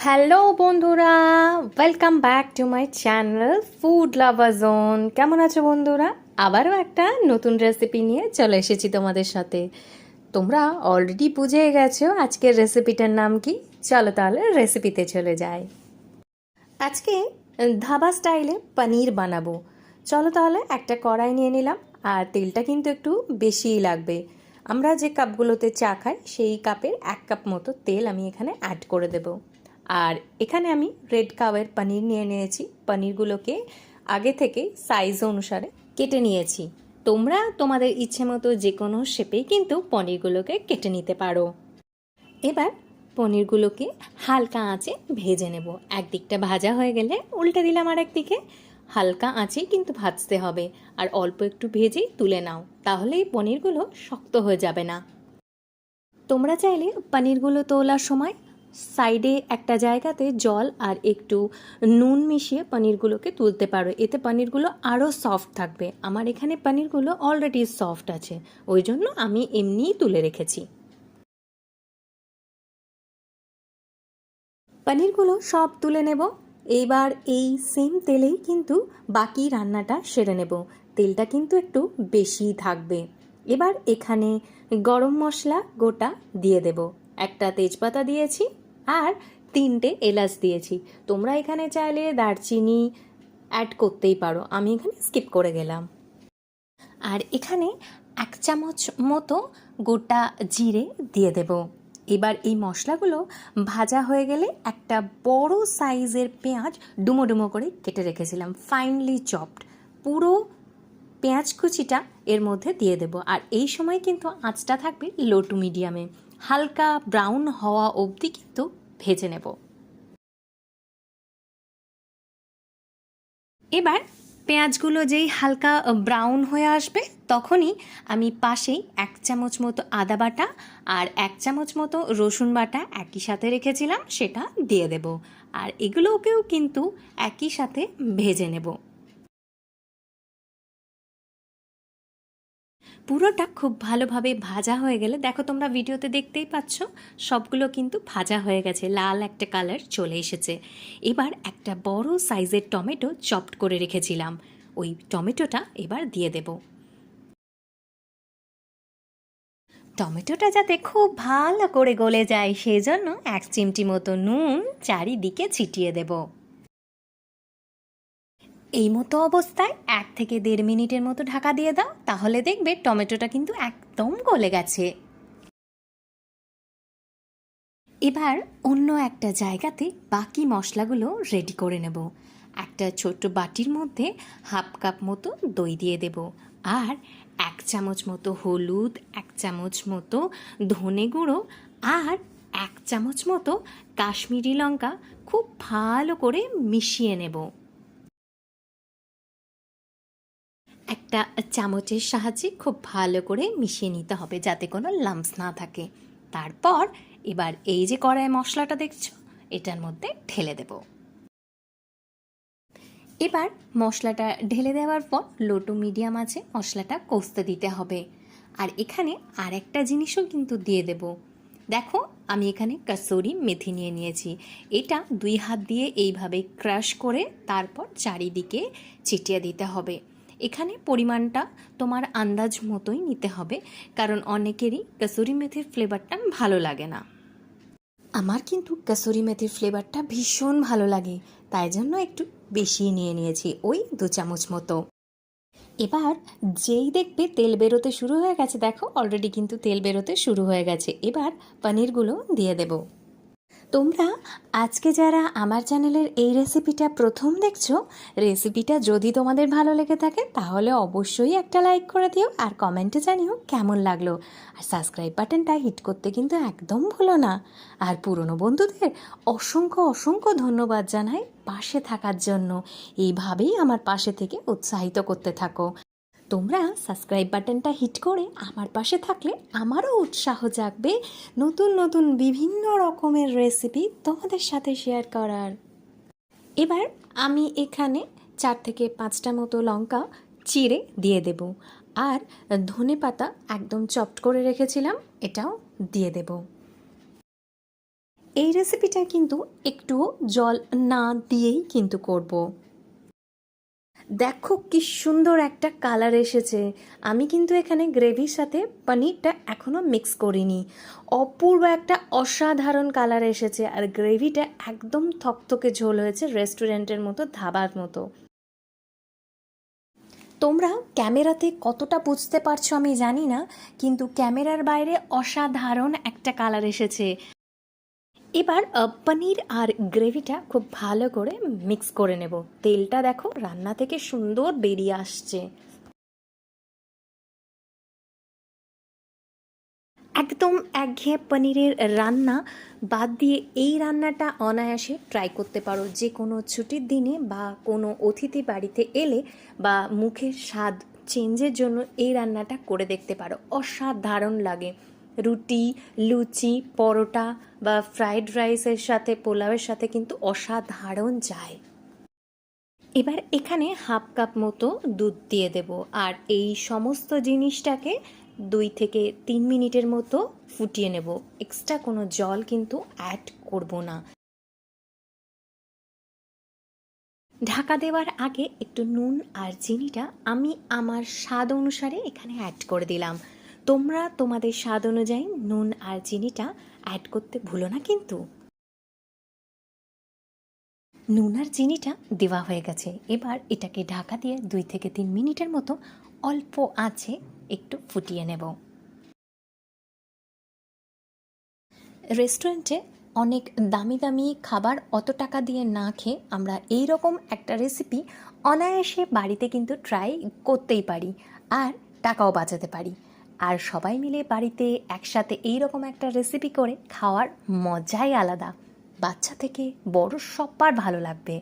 Hello বন্ধুরা, welcome back to my channel food lover zone. কেমন আছো বন্ধুরা? আবারও একটা নতুন রেসিপি নিয়ে চলে এসেছি তোমাদের সাথে। তোমরা অলরেডি বুঝে গেছো আজকের রেসিপিটার নাম কি। চলো তাহলে রেসিপিতে চলে যাই। আজকে ধাবা স্টাইলে পনির বানাবো। চলো তাহলে একটা কড়াই নিয়ে নিলাম, আর তেলটা কিন্তু একটু বেশিই লাগবে। আমরা যে কাপগুলোতে চা খাই সেই কাপের 1 কাপ মতো তেল আমি এখানে অ্যাড করে দেব। আর এখানে আমি রেড কাওয়ের পনির নিয়ে নিয়েছি। পনিরগুলোকে আগে থেকে সাইজ অনুসারে কেটে নিয়েছি। তোমরা তোমাদের ইচ্ছে মতো যে কোনো শেপেই কিন্তু পনিরগুলোকে কেটে নিতে পারো। এবার পনিরগুলোকে হালকা আঁচে ভেজে নেব। একদিকটা ভাজা হয়ে গেলে উল্টে দিলাম আর একদিকে। হালকা আঁচেই কিন্তু ভাজতে হবে, আর অল্প একটু ভেজেই তুলে নাও, তাহলেই পনিরগুলো শক্ত হয়ে যাবে না। তোমরা চাইলে পনিরগুলো তোলার সময় সাইডে একটা জায়গাতে জল আর একটু নুন মিশিয়ে পনিরগুলোকে তুলতে পারো, এতে পনিরগুলো আরও সফট থাকবে। আমার এখানে পনিরগুলো অলরেডি সফট আছে, ওই জন্য আমি এমনিই তুলে রেখেছি। পনিরগুলো সব তুলে নেব। এইবার এই সেম তেলেই কিন্তু বাকি রান্নাটা সেরে নেব। তেলটা কিন্তু একটু বেশিই থাকবে। এবার এখানে গরম মশলা গোটা দিয়ে দেব। একটা তেজপাতা দিয়েছি আর 3টে এলাচ দিয়েছি। তোমরা এখানে চাইলে দারচিনি অ্যাড করতেই পারো, আমি এখানে স্কিপ করে গেলাম। আর এখানে 1 চামচ মতো গোটা জিরে দিয়ে দেব। এবার এই মশলাগুলো ভাজা হয়ে গেলে একটা বড় সাইজের পেঁয়াজ ডুমো ডুমো করে কেটে রেখেছিলাম, ফাইনলি চপড, পুরো পেঁয়াজ কুচিটা এর মধ্যে দিয়ে দেব। আর এই সময় কিন্তু আঁচটা থাকবে লো টু মিডিয়ামে, হালকা ব্রাউন হওয়া অবধি কিন্তু ভেজে নেব। এবার পেঁয়াজগুলো যেই হালকা ব্রাউন হয়ে আসবে তখনই আমি পাশেই 1 চামচ মতো আদা বাটা আর 1 চামচ মতো রসুন বাটা একই সাথে রেখেছিলাম, সেটা দিয়ে দেব। আর এগুলোকেও কিন্তু একই সাথে ভেজে নেব। পুরোটা খুব ভালোভাবে ভাজা হয়ে গেলে, দেখো তোমরা ভিডিওতে দেখতেই পাচ্ছ সবগুলো কিন্তু ভাজা হয়ে গেছে, লাল একটা কালার চলে এসেছে। এবার একটা বড় সাইজের টমেটো চপড করে রেখেছিলাম, ওই টমেটোটা এবার দিয়ে দেব। টমেটোটা যাতে খুব ভালো করে গলে যায় সেই জন্য 1 চিমটি মতো নুন চারিদিকে ছিটিয়ে দেব। এই মতো অবস্থায় 1 থেকে 1.5 মিনিটের মতো ঢাকা দিয়ে দাও, তাহলে দেখবে টমেটোটা কিন্তু একদম গলে গেছে। এবার অন্য একটা জায়গাতে বাকি মশলাগুলো রেডি করে নেব। একটা ছোট্ট বাটির মধ্যে 1/2 কাপ মতো দই দিয়ে দেব, আর 1 চামচ মতো হলুদ, 1 চামচ মতো ধনে গুঁড়ো আর 1 চামচ মতো কাশ্মীরি লঙ্কা খুব ভালো করে মিশিয়ে নেব। একটা চামচের সাহায্যে খুব ভালো করে মিশিয়ে নিতে হবে যাতে কোনো লাম্পস না থাকে। তারপর এবার এই যে কড়াই মশলাটা দেখছো এটার মধ্যে ঢেলে দেব। এবার মশলাটা ঢেলে দেওয়ার পর লো টু মিডিয়াম আছে মশলাটা কষতে দিতে হবে। আর এখানে আর একটা জিনিসও কিন্তু দিয়ে দেব। দেখো আমি এখানে কসুরি মেথি নিয়ে নিয়েছি, এটা 2 হাত দিয়ে এইভাবে ক্রাশ করে তারপর চারিদিকে ছিটিয়ে দিতে হবে। এখানে পরিমাণটা তোমার আন্দাজ মতোই নিতে হবে, কারণ অনেকেরই কসুরি মেথির ফ্লেভারটা ভালো লাগে না। আমার কিন্তু কসুরি মেথির ফ্লেভারটা ভীষণ ভালো লাগে, তাই জন্য একটু বেশি নিয়ে নিয়েছি, ওই 2 চামচ মতো। এবার যেই দেখবে তেল বেরোতে শুরু হয়ে গেছে, দেখো অলরেডি কিন্তু তেল বেরোতে শুরু হয়ে গেছে, এবার পনিরগুলো দিয়ে দেব। তোমরা আজকে যারা আমার চ্যানেলের এই রেসিপিটা প্রথম দেখছো, রেসিপিটা যদি তোমাদের ভালো লেগে থাকে তাহলে অবশ্যই একটা লাইক করে দিও আর কমেন্টে জানিও কেমন লাগলো। আর সাবস্ক্রাইব বাটনটা হিট করতে কিন্তু একদম ভুলো না। আর পুরনো বন্ধুদের অসংখ্য অসংখ্য ধন্যবাদ জানাই পাশে থাকার জন্য। এইভাবেই আমার পাশে থেকে উৎসাহিত করতে থাকো। তোমরা সাবস্ক্রাইব বাটনটা হিট করে আমার পাশে থাকলে আমারও উৎসাহ জাগবে নতুন নতুন বিভিন্ন রকমের রেসিপি তোমাদের সাথে শেয়ার করার। এবার আমি এখানে 4 থেকে 5টা মতো লঙ্কা চিড়ে দিয়ে দেব, আর ধনে পাতা একদম চপড করে রেখেছিলাম এটাও দিয়ে দেব। এই রেসিপিটা কিন্তু একটু জল না দিয়েই কিন্তু করব। দেখো কি সুন্দর একটা কালার এসেছে। আমি কিন্তু এখানে গ্রেভির সাথে পনিরটা এখনও মিক্স করিনি। অপূর্ব একটা অসাধারণ কালার এসেছে, আর গ্রেভিটা একদম থকথকে ঝোল হয়েছে, রেস্টুরেন্টের মতো, ধাবার মতো। তোমরা ক্যামেরাতে কতটা বুঝতে পারছো আমি জানি না, কিন্তু ক্যামেরার বাইরে অসাধারণ একটা কালার এসেছে। এবার পনির আর গ্রেভিটা খুব ভালো করে মিক্স করে নেব। তেলটা দেখো রান্না থেকে সুন্দর বেরিয়ে আসছে। একদম একঘেয়ে পনিরের রান্না বাদ দিয়ে এই রান্নাটা অনায়াসে ট্রাই করতে পারো যে কোনো ছুটির দিনে, বা কোনো অতিথি বাড়িতে এলে, বা মুখের স্বাদ চেঞ্জের জন্য এই রান্নাটা করে দেখতে পারো। অসাধারণ লাগে। রুটি, লুচি, পরোটা বা ফ্রাইড রাইসের সাথে, পোলাওয়ের সাথে কিন্তু অসাধারণ যায়। এবার এখানে হাফ কাপ মতো দুধ দিয়ে দেব, আর এই সমস্ত জিনিসটাকে 2 থেকে 3 মিনিটের মতো ফুটিয়ে নেব। এক্সট্রা কোনো জল কিন্তু অ্যাড করব না। ঢাকা দেওয়ার আগে একটু নুন আর চিনিটা আমি আমার স্বাদ অনুসারে এখানে অ্যাড করে দিলাম। তোমরা তোমাদের স্বাদ অনুযায়ী নুন আর চিনিটা অ্যাড করতে ভুলো না কিন্তু। নুন আর চিনিটা দেওয়া হয়ে গেছে। এবার এটাকে ঢাকা দিয়ে 2 থেকে 3 মিনিটের মতো অল্প আঁচে একটু ফুটিয়ে নেব। রেস্টুরেন্টে অনেক দামি দামি খাবার অত টাকা দিয়ে না খেয়ে আমরা এই রকম একটা রেসিপি অনায়াসে বাড়িতে কিন্তু ট্রাই করতেই পারি, আর টাকাও বাঁচাতে পারি। আর সবাই মিলে বাড়িতে একসাথে এই রকম একটা রেসিপি করে খাওয়ার মজাই আলাদা। বাচ্চা থেকে বড় সবার ভালো লাগবে।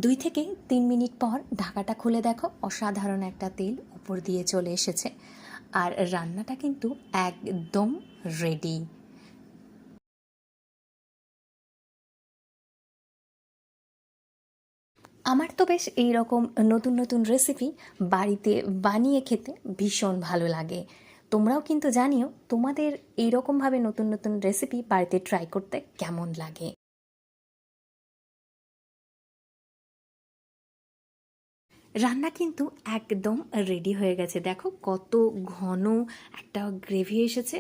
2 থেকে 3 মিনিট পর ঢাকাটা খুলে দেখো, অসাধারণ একটা তেল উপর দিয়ে চলে এসেছে, আর রান্নাটা কিন্তু একদম রেডি। আমার তো বেশ এই রকম নতুন নতুন রেসিপি বাড়িতে বানিয়ে খেতে ভীষণ ভালো লাগে। তোমরাও কিন্তু জানিও তোমাদের এই রকমভাবে নতুন নতুন রেসিপি বাড়িতে ট্রাই করতে কেমন লাগে। রান্না কিন্তু একদম রেডি হয়ে গেছে। দেখো কত ঘন একটা গ্রেভি এসেছে।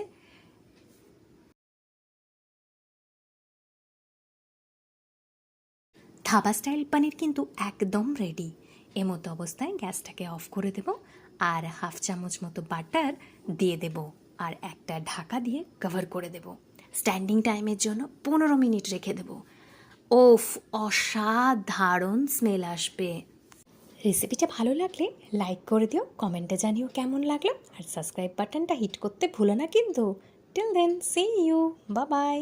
ধাবা স্টাইল পনির কিন্তু একদম রেডি। এমতো অবস্থায় গ্যাসটাকে অফ করে দেব, আর হাফ চামচ মতো বাটার দিয়ে দেব, আর একটা ঢাকা দিয়ে কভার করে দেব। স্ট্যান্ডিং টাইমের জন্য 15 মিনিট রেখে দেব। ওফ, অসাধারণ স্মেল আসবে। রেসিপিটা ভালো লাগলে লাইক করে দিও, কমেন্টে জানিও কেমন লাগলো, আর সাবস্ক্রাইব বাটনটা হিট করতে ভুলো না কিন্তু। Till then, see you, bye by.